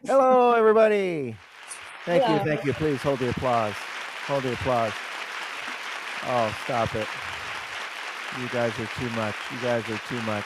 Hello, everybody. Thank you, Hello. thank you. Please hold the applause. Hold the applause. Oh, stop it. You guys are too much. You guys are too much.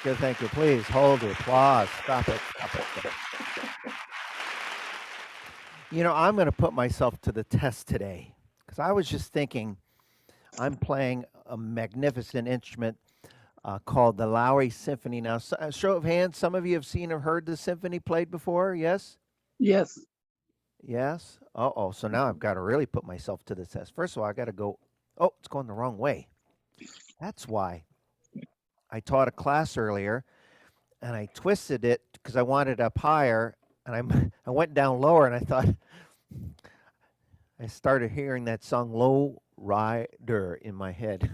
Good, thank you. Please hold the applause. Stop it. Stop it. Stop it. I'm going to put myself to the test today because I was just thinking I'm playing a magnificent instrument called the Lowrey Symphony. Now, show of hands, some of you have seen or heard the symphony played before? Yes? Yes. Yes? Uh-oh, so now I've got to really put myself to the test. First of all, I got to go, oh, it's going the wrong way. That's why. I taught a class earlier and I twisted it because I wanted it up higher and I went down lower and I thought, I started hearing that song Low Rider in my head.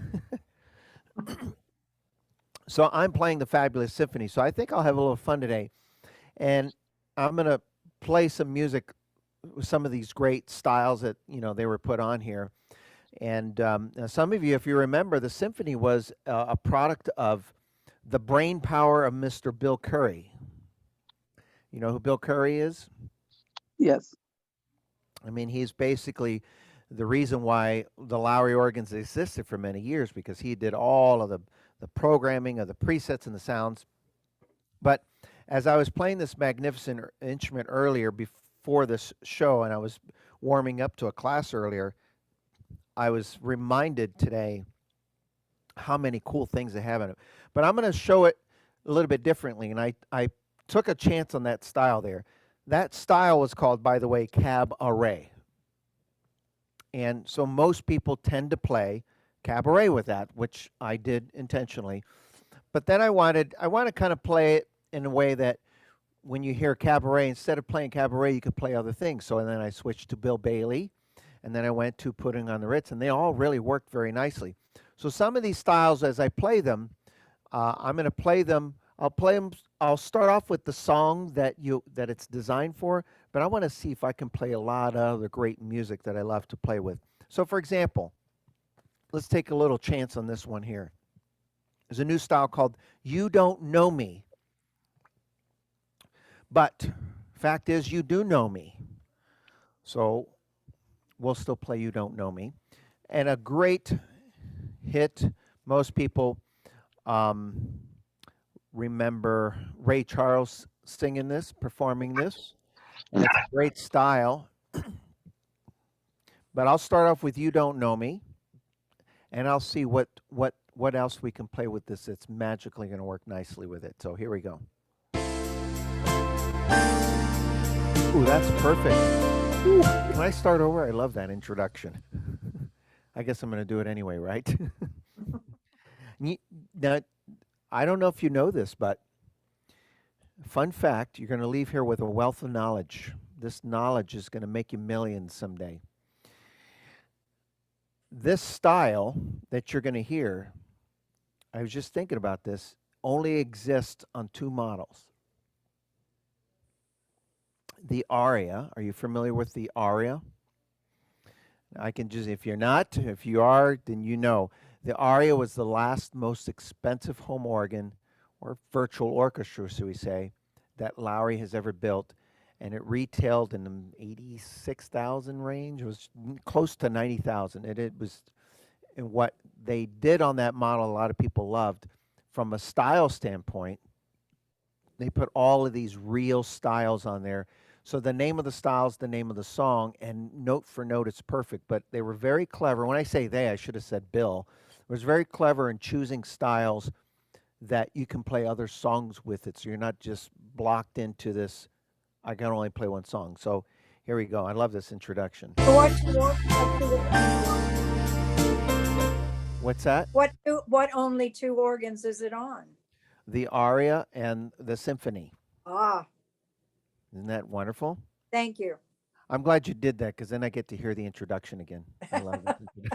So I'm playing the Fabulous Symphony. So I think I'll have a little fun today. And I'm going to play some music with some of these great styles that, they were put on here. And now some of you, if you remember, the symphony was a product of the brain power of Mr. Bill Curry. You know who Bill Curry is? Yes. I mean, he's basically the reason why the Lowrey organs existed for many years because he did all of the programming of the presets and the sounds. But as I was playing this magnificent instrument earlier before this show, and I was warming up to a class earlier, I was reminded today how many cool things they have in it. But I'm going to show it a little bit differently, and I took a chance on that style there. That style was called, by the way, cabaret. And so most people tend to play cabaret with that, which I did intentionally. But then I want to kind of play it in a way that when you hear cabaret, instead of playing cabaret, you could play other things. So and then I switched to Bill Bailey, and then I went to Putting on the Ritz, and they all really worked very nicely. So some of these styles, as I play them, I'm going to play them. I'll play them. I'll start off with the song that it's designed for, but I want to see if I can play a lot of other great music that I love to play with. So, for example, let's take a little chance on this one here. There's a new style called You Don't Know Me. But fact is, you do know me. So we'll still play You Don't Know Me. And a great hit. Most people um, remember Ray Charles singing this, performing this. And it's a great style. But I'll start off with You Don't Know Me. And I'll see what else we can play with this that's magically going to work nicely with it. So here we go. Ooh, that's perfect. Ooh, can I start over? I love that introduction. I guess I'm going to do it anyway, right? Now, I don't know if you know this, but fun fact, you're going to leave here with a wealth of knowledge. This knowledge is going to make you millions someday. This style that you're going to hear, I was just thinking about this, only exists on two models. The aria, are you familiar with the aria? I can just, if you're not, if you are, then you know. The aria was the last most expensive home organ or virtual orchestra, so we say, that Lowrey has ever built. And it retailed in the 86,000 range. It was close to 90,000. It was, and what they did on that model, a lot of people loved. From a style standpoint, they put all of these real styles on there. So the name of the style is the name of the song, and note for note, it's perfect. But they were very clever. When I say they, I should have said Bill. Was very clever in choosing styles that you can play other songs with it. So you're not just blocked into this, I can only play one song. So here we go. I love this introduction. So What's that? what only two organs is it on? The aria and the symphony. Ah, Isn't that wonderful? thank you. I'm glad you did that because then I get to hear the introduction again. I love it.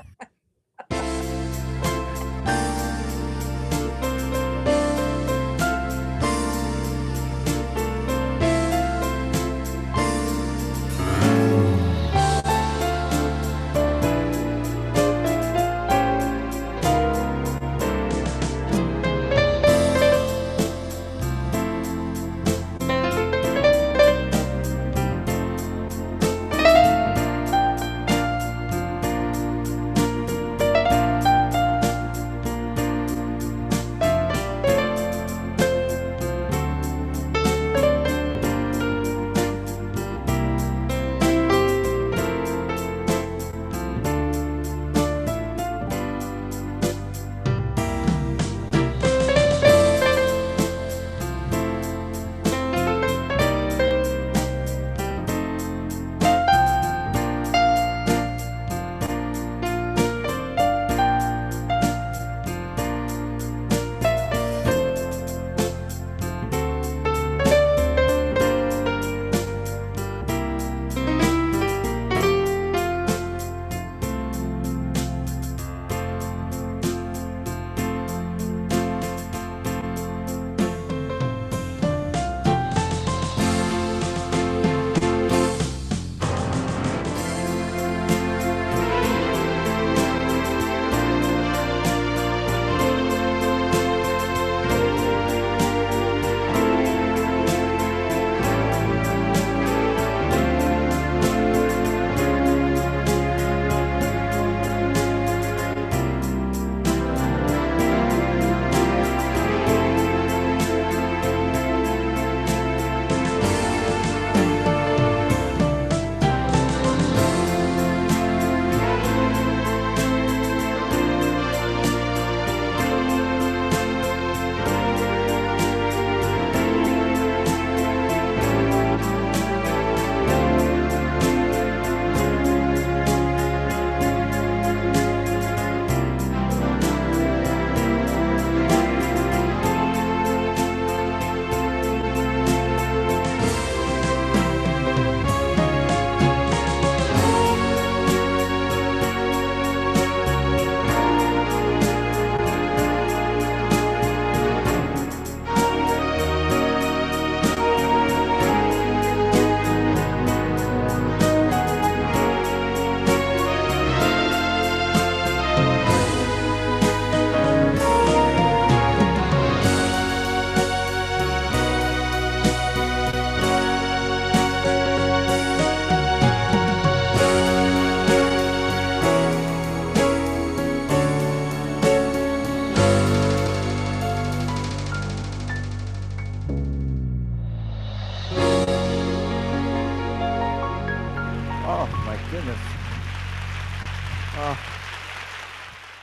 Oh,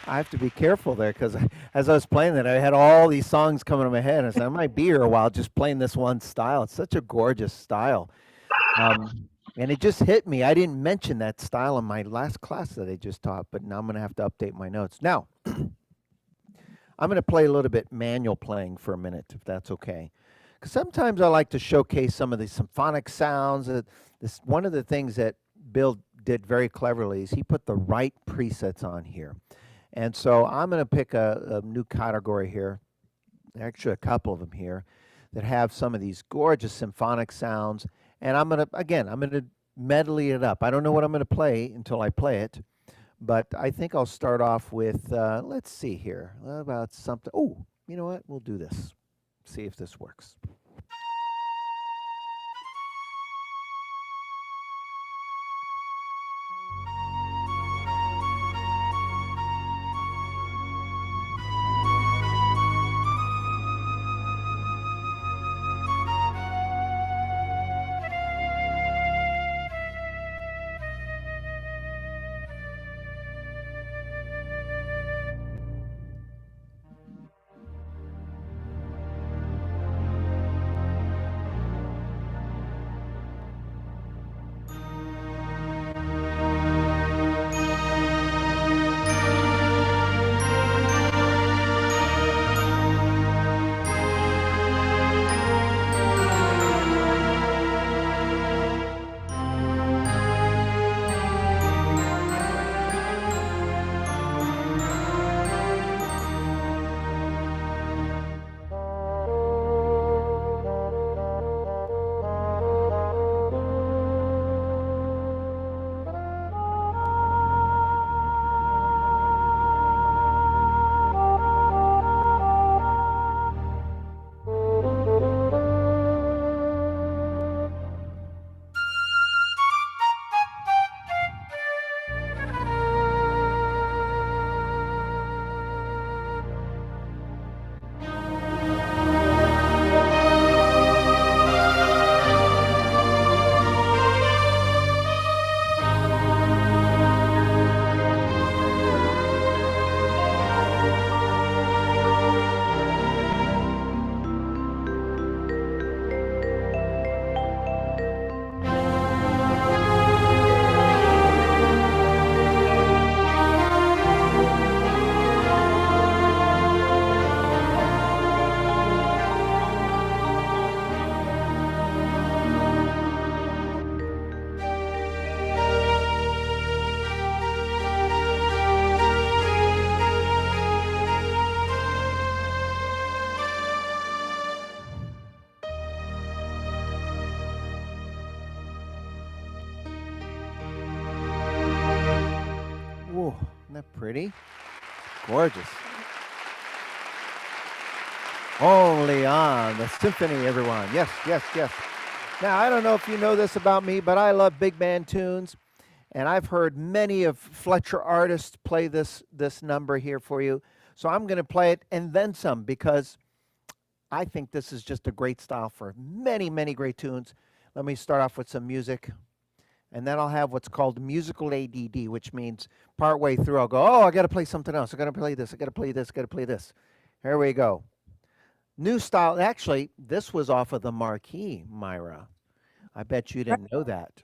I have to be careful there because as I was playing that, I had all these songs coming to my head. I said, I might be here a while just playing this one style. It's such a gorgeous style. And it just hit me. I didn't mention that style in my last class that I just taught, but now I'm going to have to update my notes. Now, I'm going to play a little bit manual playing for a minute, if that's okay. Because sometimes I like to showcase some of the symphonic sounds. This one of the things that Bill did very cleverly is he put the right presets on here. And so I'm going to pick a new category here, actually a couple of them here, that have some of these gorgeous symphonic sounds. And I'm going to, again, I'm going to medley it up. I don't know what I'm going to play until I play it. But I think I'll start off with, let's see here, what about something. Oh, you know what? We'll do this. See if this works. Whoa, isn't that pretty? Gorgeous. Only on the symphony, everyone. Yes, yes, yes. Now, I don't know if you know this about me, but I love big band tunes. And I've heard many of Fletcher artists play this number here for you. So I'm going to play it and then some because I think this is just a great style for many, many great tunes. Let me start off with some music. And then I'll have what's called musical ADD, which means partway through I'll go, oh, I got to play something else. I got to play this. I got to play this. I got to play this. Here we go. New style. Actually, this was off of the marquee, Myra. I bet you didn't know that.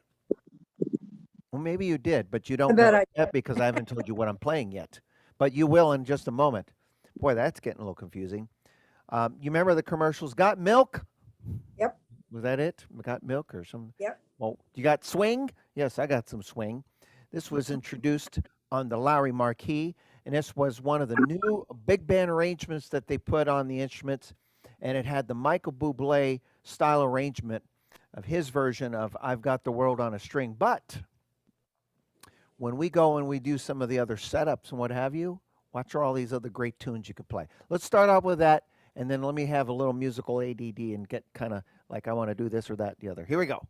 Well, maybe you did, but you I don't bet know I it yet because I haven't told you what I'm playing yet. But you will in just a moment. Boy, that's getting a little confusing. You remember the commercials? Got milk? Yep, Was that it? Got milk or some? yep. Well, you got swing? Yes, I got some swing. This was introduced on the Lowrey marquee, and this was one of the new big band arrangements that they put on the instruments, and it had the Michael Bublé style arrangement of his version of I've Got the World on a String. But when we go and we do some of the other setups and what have you, watch all these other great tunes you can play. Let's start out with that, and then let me have a little musical ADD and get kind of like I want to do this or that, the other. Here we go.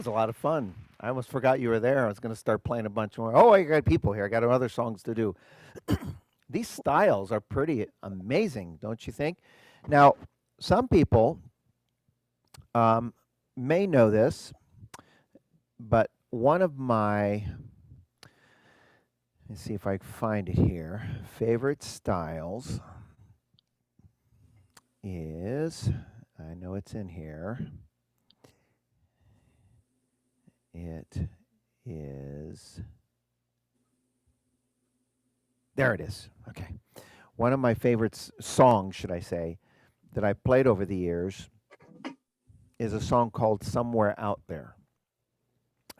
was a lot of fun. I almost forgot you were there. I was going to start playing a bunch more. Oh, I got people here. I got other songs to do. These styles are pretty amazing, don't you think? Now, some people um, may know this, but one of my, let's see if I can find it here, favorite styles is, I know it's in here. It is, there it is. Okay. One of my favorite songs, should I say, that I played over the years is a song called Somewhere Out There.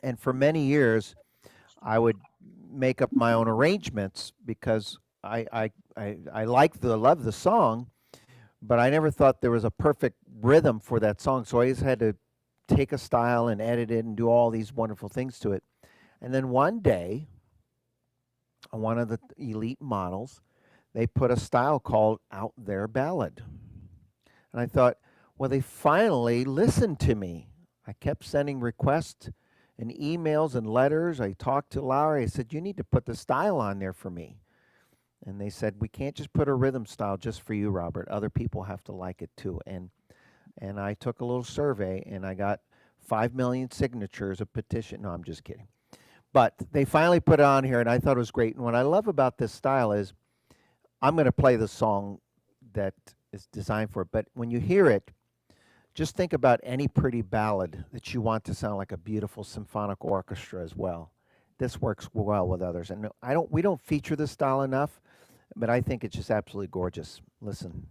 And for many years, I would make up my own arrangements because I love the song, but I never thought there was a perfect rhythm for that song. So I always had to take a style and edit it and do all these wonderful things to it. And then one day, on one of the elite models, they put a style called Out There Ballad. And I thought, well, they finally listened to me. I kept sending requests and emails and letters. I talked to Lowrey. I said, you need to put the style on there for me. And they said, we can't just put a rhythm style just for you, Robert. Other people have to like it too. And I took a little survey, and I got 5 million signatures, a petition. No, I'm just kidding. But they finally put it on here, and I thought it was great. And what I love about this style is I'm going to play the song that is designed for it. But when you hear it, just think about any pretty ballad that you want to sound like a beautiful symphonic orchestra as well. This works well with others. And we don't feature this style enough, but I think it's just absolutely gorgeous. Listen.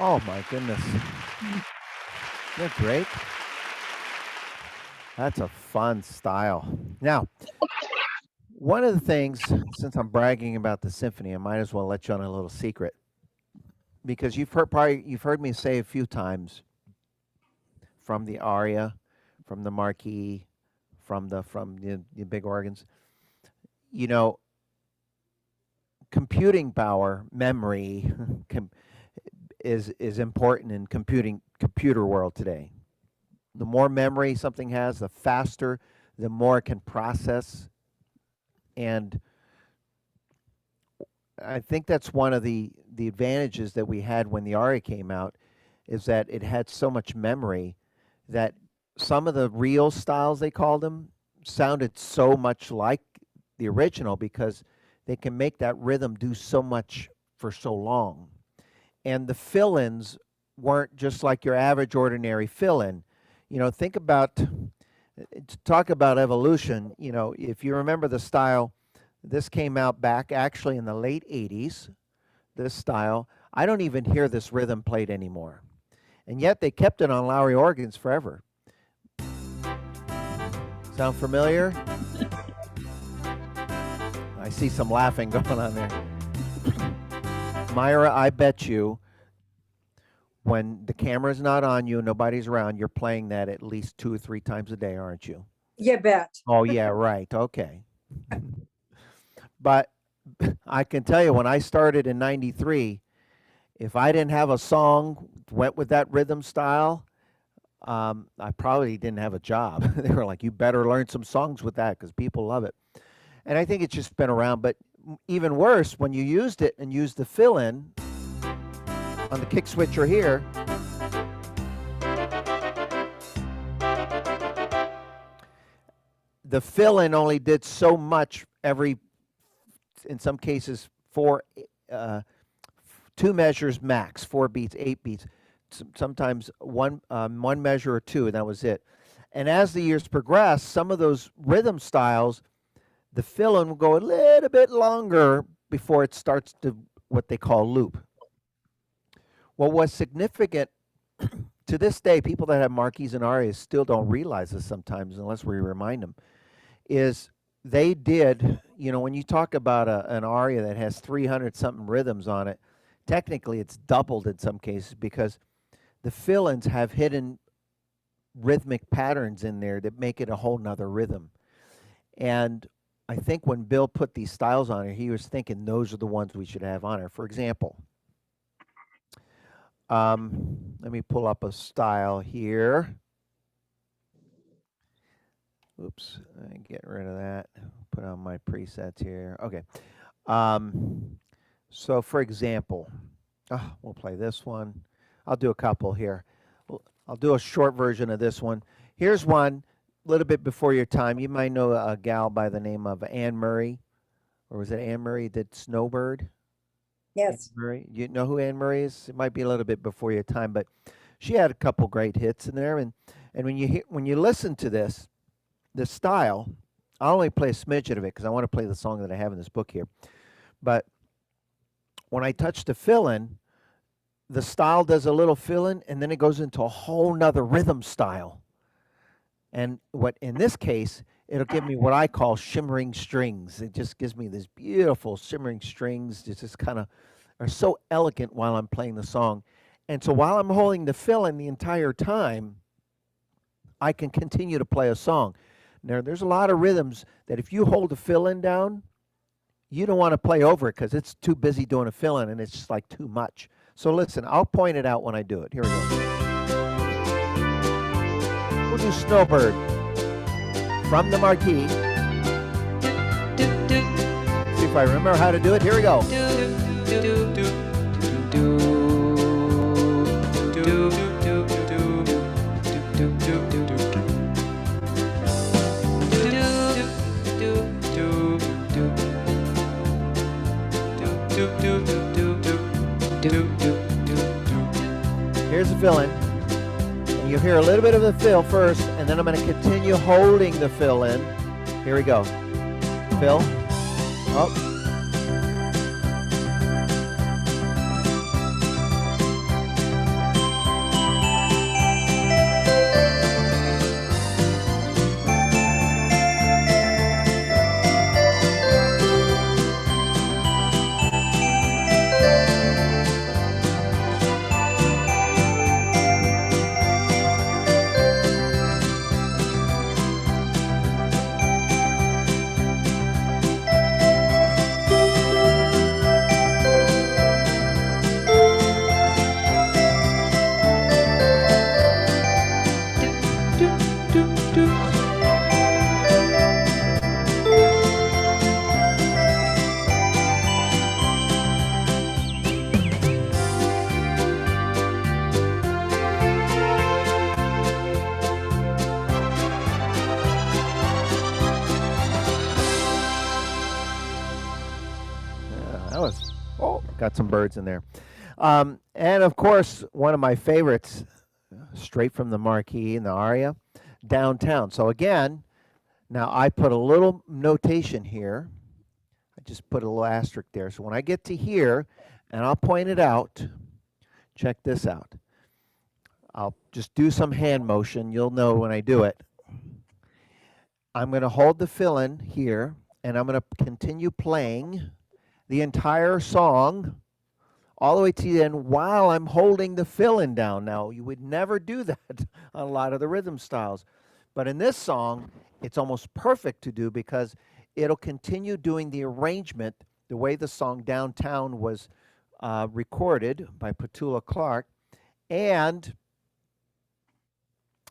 Oh my goodness. Isn't that great? That's a fun style. Now, one of the things, since I'm bragging about the symphony, I might as well let you on a little secret. Because you've heard me say a few times from the aria, from the marquee, from the big organs. You know, computing power, memory, is important in computer world today. The more memory something has, the faster, the more it can process. And I think that's one of the advantages that we had when the ARIA came out, is that it had so much memory that some of the real styles, they called them, sounded so much like the original because they can make that rhythm do so much for so long. And the fill-ins weren't just like your average ordinary fill-in. You know, think about, talk about evolution. You know, if you remember the style, this came out back actually in the late 80s, this style. I don't even hear this rhythm played anymore. And yet they kept it on Lowrey organs forever. Sound familiar? I see some laughing going on there. Myra, I bet you when the camera's not on you and nobody's around, you're playing that at least 2 or 3 times a day, aren't you? You bet. Oh, yeah, right. Okay. But I can tell you, when I started in 93, if I didn't have a song went with that rhythm style, I probably didn't have a job. They were like, you better learn some songs with that because people love it. And I think it's just been around. But even worse, when you used it and used the fill-in on the kick switcher here, the fill-in only did so much every, in some cases, 2 measures max, 4 beats, 8 beats, sometimes one measure or 2, and that was it. And as the years progressed, some of those rhythm styles, the fill-in will go a little bit longer before it starts to what they call loop. Well, what's significant to this day, people that have marquees and arias still don't realize this sometimes unless we remind them, is they did, you know, when you talk about an aria that has 300 something rhythms on it, technically it's doubled in some cases because the fill-ins have hidden rhythmic patterns in there that make it a whole nother rhythm. And I think when Bill put these styles on here, he was thinking those are the ones we should have on here. For example, let me pull up a style here. Oops, get rid of that. Put on my presets here. Okay. So for example, we'll play this one. I'll do a couple here. I'll do a short version of this one. Here's one a little bit before your time. You might know a gal by the name of Anne Murray, or was it Anne Murray that Snowbird? Yes. Anne Murray. You know who Anne Murray is? It might be a little bit before your time, but she had a couple great hits in there. And when you listen to this style, I'll only play a smidgen of it because I want to play the song that I have in this book here. But when I touch the fill-in, the style does a little fill-in, and then it goes into a whole nother rhythm style. And what in this case, it'll give me what I call shimmering strings. It just gives me this beautiful shimmering strings. It's just kind of are so elegant while I'm playing the song. And so while I'm holding the fill-in the entire time, I can continue to play a song. Now, there's a lot of rhythms that if you hold the fill-in down, you don't want to play over it because it's too busy doing a fill-in and it's just like too much. So listen, I'll point it out when I do it. Here we go. We'll do Snowbird from the marquee. See if I remember how to do it. Here we go. Here's the fill-in. And you'll hear a little bit of the fill first, and then I'm going to continue holding the fill-in. Here we go. Fill. Oh. got some birds in there. And of course, one of my favorites, straight from the marquee in the aria, Downtown. So again, now I put a little notation here. I just put a little asterisk there. So when I get to here, and I'll point it out, check this out. I'll just do some hand motion. You'll know when I do it. I'm going to hold the fill-in here, and I'm going to continue playing the entire song all the way to the end while I'm holding the fill-in down. Now, you would never do that on a lot of the rhythm styles. But in this song, it's almost perfect to do because it'll continue doing the arrangement the way the song Downtown was recorded by Petula Clark. And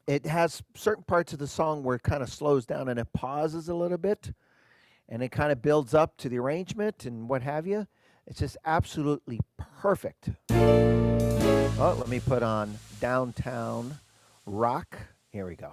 it has certain parts of the song where it kind of slows down and it pauses a little bit. And it kind of builds up to the arrangement and what have you. It's just absolutely perfect. Oh, let me put on Downtown Rock. Here we go.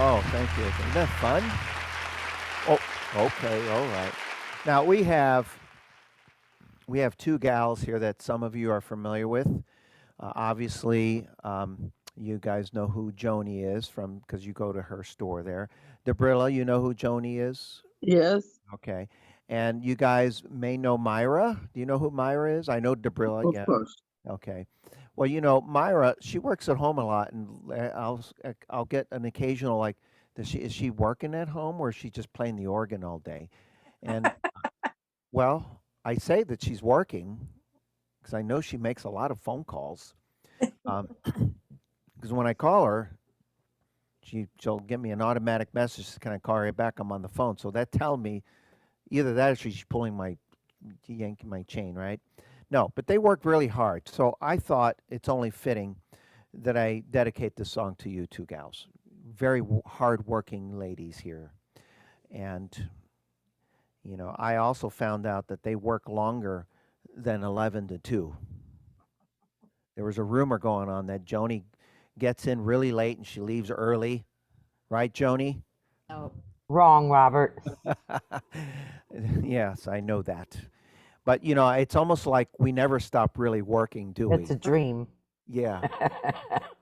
Oh, thank you. Isn't that fun? Oh, okay, all right. Now we have two gals here that some of you are familiar with. Obviously, you guys know who Joni is from because you go to her store there. Debrilla, you know who Joni is? Yes. Okay. And you guys may know Myra. Do you know who Myra is? I know Debrilla. Of Yeah. course. Okay. Well, you know, Myra, she works at home a lot, and I'll get an occasional like, is she working at home or is she just playing the organ all day? And well, I say that she's working because I know she makes a lot of phone calls. Because when I call her, she'll give me an automatic message. Can I call her back? I'm on the phone. So that tells me either that or she's yanking my chain, right? No, but they work really hard. So I thought it's only fitting that I dedicate this song to you two gals. Very hard-working ladies here. And, you know, I also found out that they work longer than 11 to 2. There was a rumor going on that Joni gets in really late and she leaves early. Right, Joni? Oh, wrong, Robert. Yes, I know that. But, you know, it's almost like we never stop really working, do we? It's a dream. Yeah.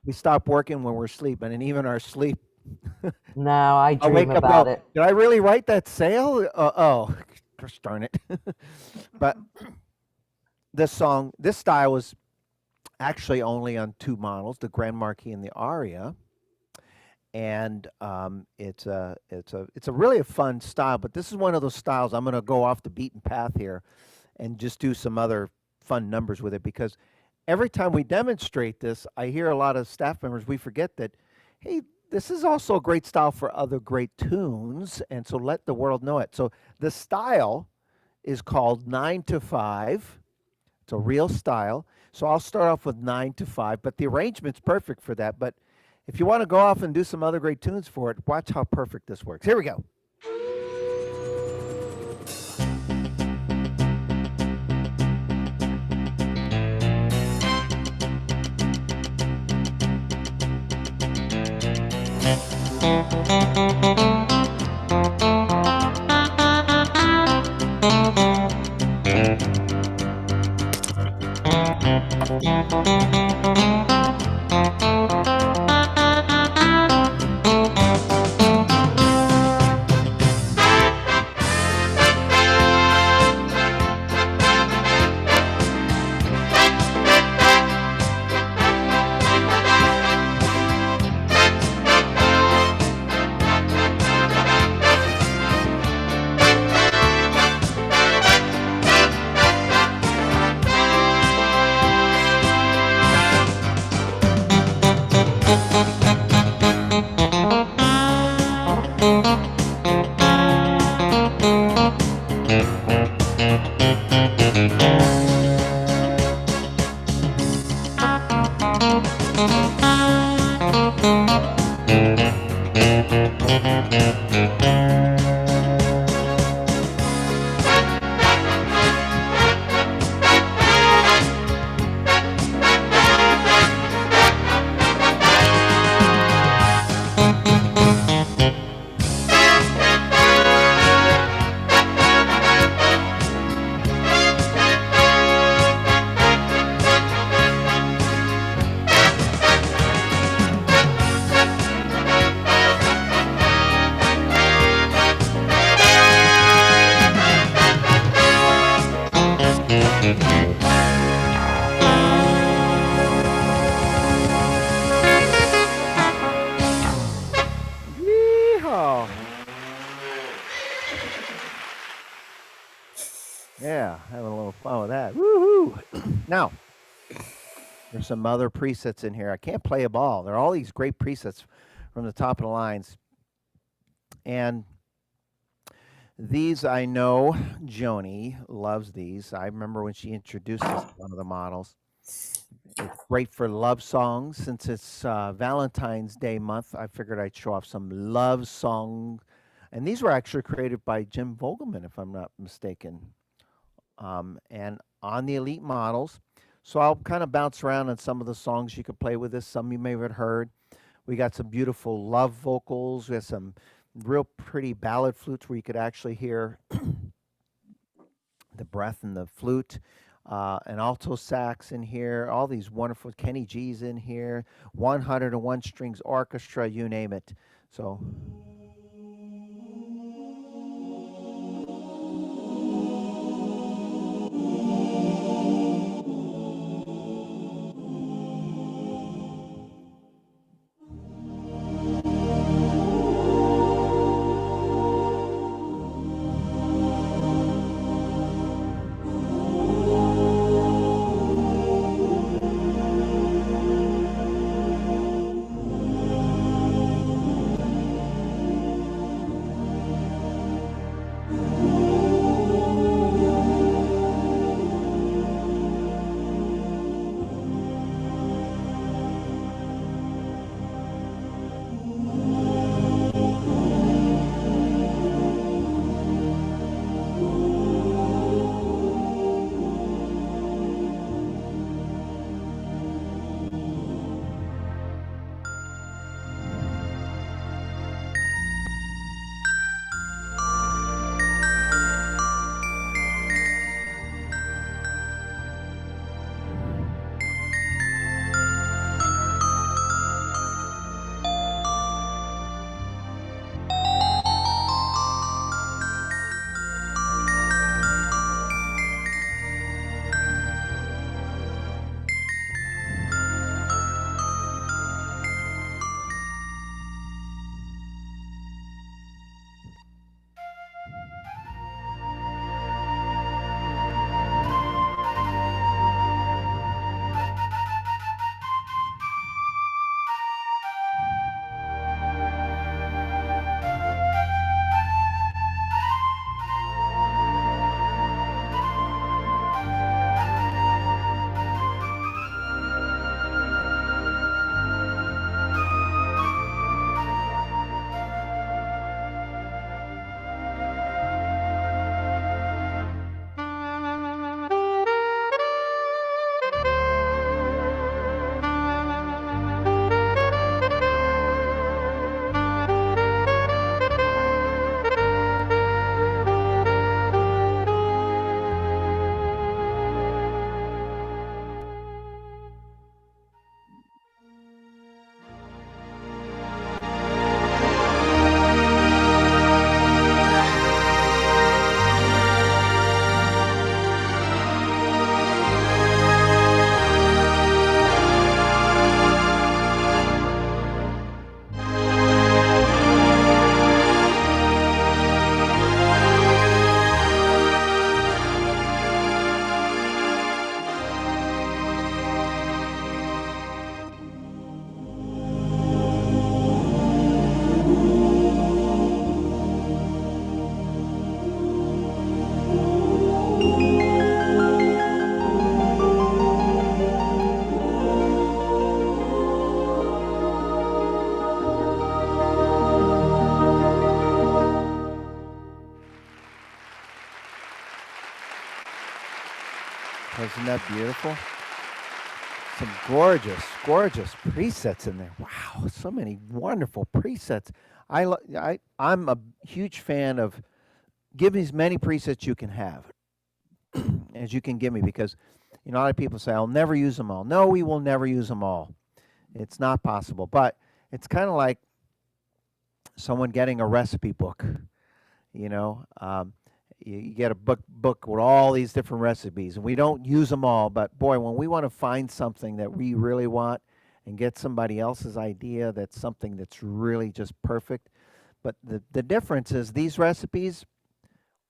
We stop working when we're sleeping, and even our sleep. No, I I'll wake dream up, about go, it. did I really write that sale? Oh, gosh darn it. But this song, this style was actually only on 2 models, the Grand Marquis and the Aria. And it's a really a fun style, but this is one of those styles I'm going to go off the beaten path here and just do some other fun numbers with it, because every time we demonstrate this, I hear a lot of staff members, we forget that, hey, this is also a great style for other great tunes, and so let the world know it. So the style is called 9 to 5. It's a real style. So I'll start off with 9 to 5, but the arrangement's perfect for that. But if you want to go off and do some other great tunes for it, watch how perfect this works. Here we go. Yeehaw! Yeah, having a little fun with that. Woohoo! Now, there's some other presets in here. I can't play a ball. There are all these great presets from the top of the lines. And these I know Joni loves these. I remember when she introduced this to one of the models. It's great for love songs. Since it's Valentine's Day month, I figured I'd show off some love songs. And these were actually created by Jim Vogelman, if I'm not mistaken. And on the Elite models. So I'll kind of bounce around on some of the songs you could play with this. Some you may have heard. We got some beautiful love vocals. We have some real pretty ballad flutes where you could actually hear the breath in the flute. An alto sax in here. All these wonderful Kenny G's in here. 101 strings orchestra, you name it. So Isn't that beautiful? Some gorgeous, gorgeous presets in there. Wow, so many wonderful presets. I'm a huge fan of give me as many presets you can have as you can give me because a lot of people say I'll never use them all. No, we will never use them all. It's not possible. But it's kind of like someone getting a recipe book. You know, you get a book with all these different recipes, and we don't use them all. But boy, when we want to find something that we really want and get somebody else's idea, that's something that's really just perfect. But the difference is these recipes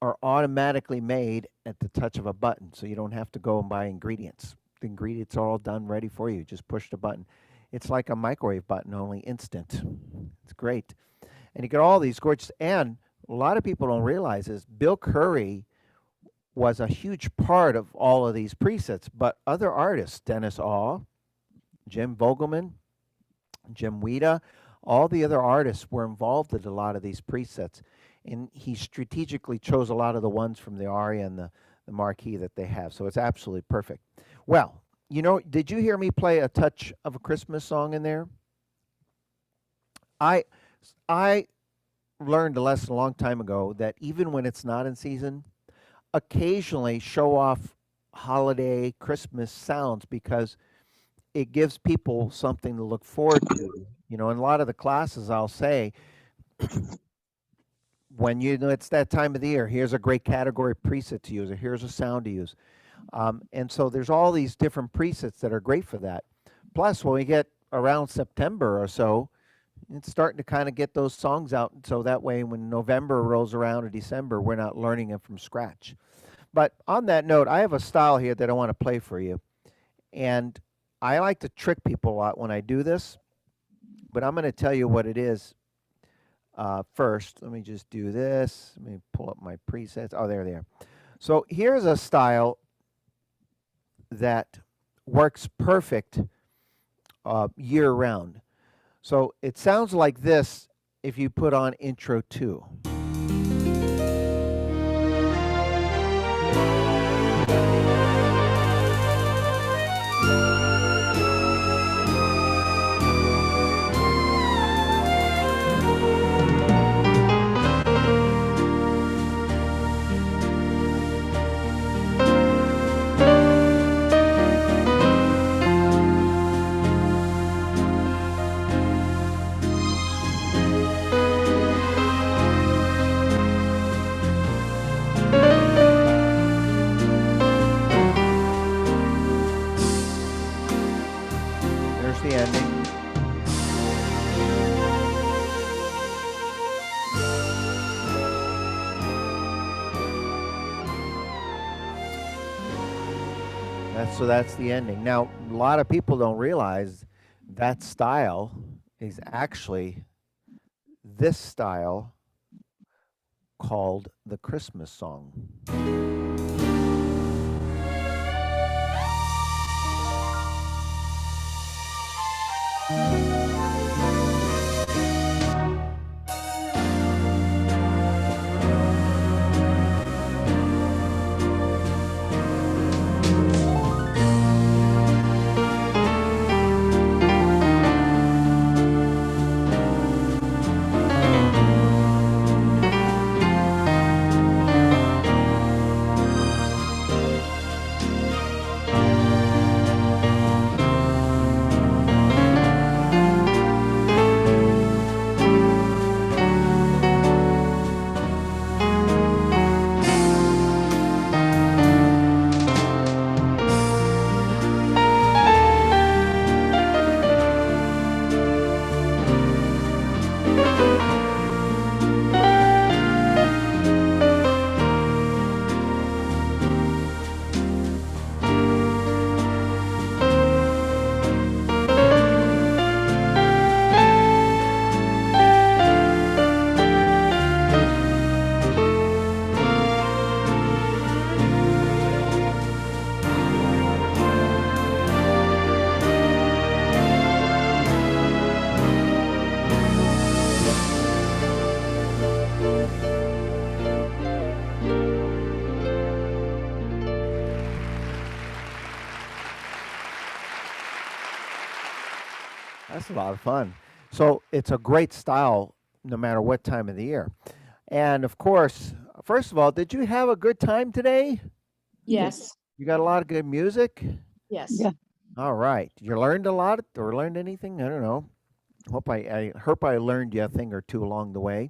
are automatically made at the touch of a button, so you don't have to go and buy ingredients. The ingredients are all done ready for you. Just push the button. It's like a microwave button, only instant. It's great. And you get all these gorgeous, and a lot of people don't realize is Bill Curry was a huge part of all of these presets, but other artists, Dennis Awe, Jim Vogelman, Jim Wida, all the other artists were involved in a lot of these presets. And he strategically chose a lot of the ones from the aria and the marquee that they have. So it's absolutely perfect. Well, did you hear me play a touch of a Christmas song in there? I learned a lesson a long time ago that even when it's not in season, occasionally show off holiday Christmas sounds because it gives people something to look forward to. In a lot of the classes I'll say when it's that time of the year, here's a great category preset to use, or here's a sound to use. And so there's all these different presets that are great for that. Plus, when we get around September or so, it's starting to kind of get those songs out. So that way, when November rolls around or December, we're not learning them from scratch. But on that note, I have a style here that I want to play for you. And I like to trick people a lot when I do this. But I'm going to tell you what it is first. Let me just do this. Let me pull up my presets. Oh, there they are. So here's a style that works perfect year round. So it sounds like this if you put on intro 2. There's the ending. That's the ending. Now, a lot of people don't realize that style is actually this style called the Christmas song. That's a lot of fun. So it's a great style no matter what time of the year. And of course, first of all, did you have a good time today? Yes, You got a lot of good music? yes. Yeah. All right. You learned a lot or learned anything? I don't know. I hope I learned you a thing or two along the way.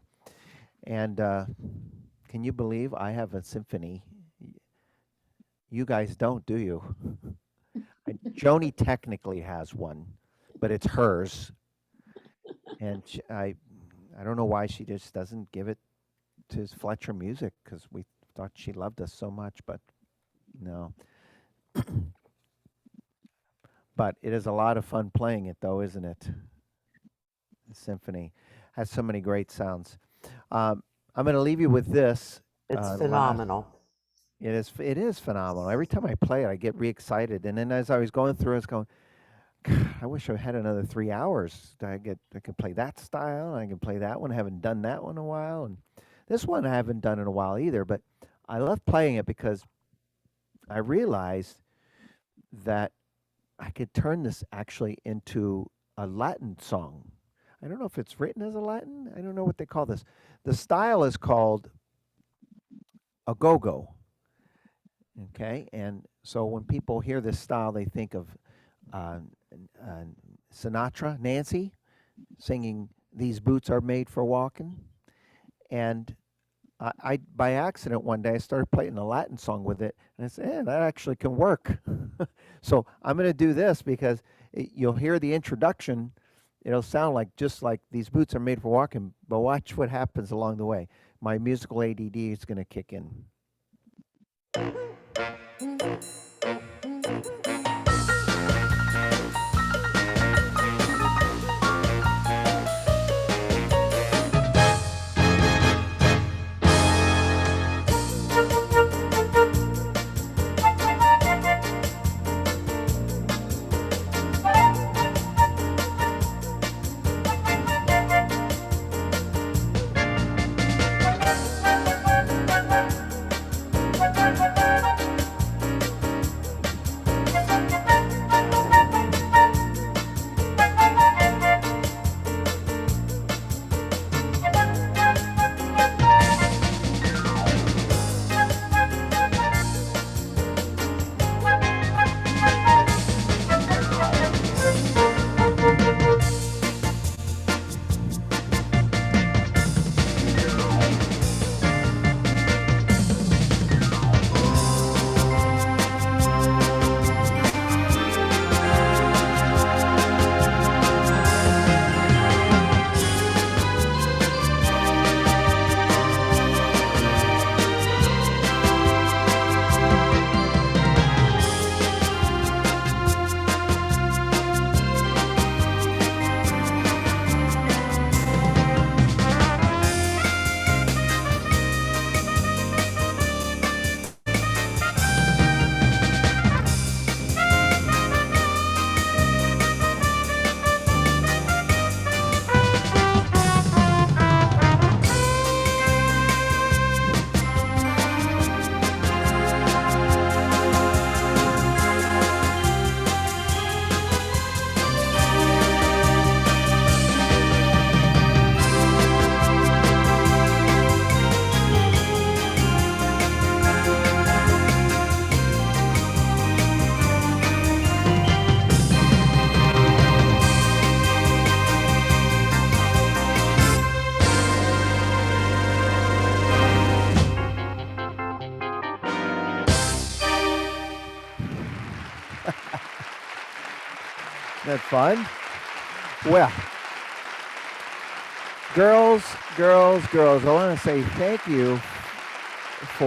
And can you believe I have a symphony? You guys don't, do you? Joni technically has one, but it's hers. And I don't know why she just doesn't give it to Fletcher Music because we thought she loved us so much, but no. But it is a lot of fun playing it, though, isn't it? The symphony has so many great sounds. I'm going to leave you with this. It's last- phenomenal. It is phenomenal. Every time I play it, I get re-excited. And then as I was going through, I was going, God, I wish I had another 3 hours. I could play that style. And I can play that one. I haven't done that one in a while, and this one I haven't done in a while either. But I love playing it because I realized that I could turn this actually into a Latin song. I don't know if it's written as a Latin. I don't know what they call this. The style is called a go-go. Okay, and so when people hear this style, they think of uh, Sinatra, Nancy, singing "These Boots Are Made for Walking," and I by accident one day I started playing a Latin song with it, and I said, that actually can work." So I'm going to do this because you'll hear the introduction. It'll sound like just like "These Boots Are Made for Walking," but watch what happens along the way. My musical ADD is going to kick in. Isn't that fun? Well, girls, I want to say thank you for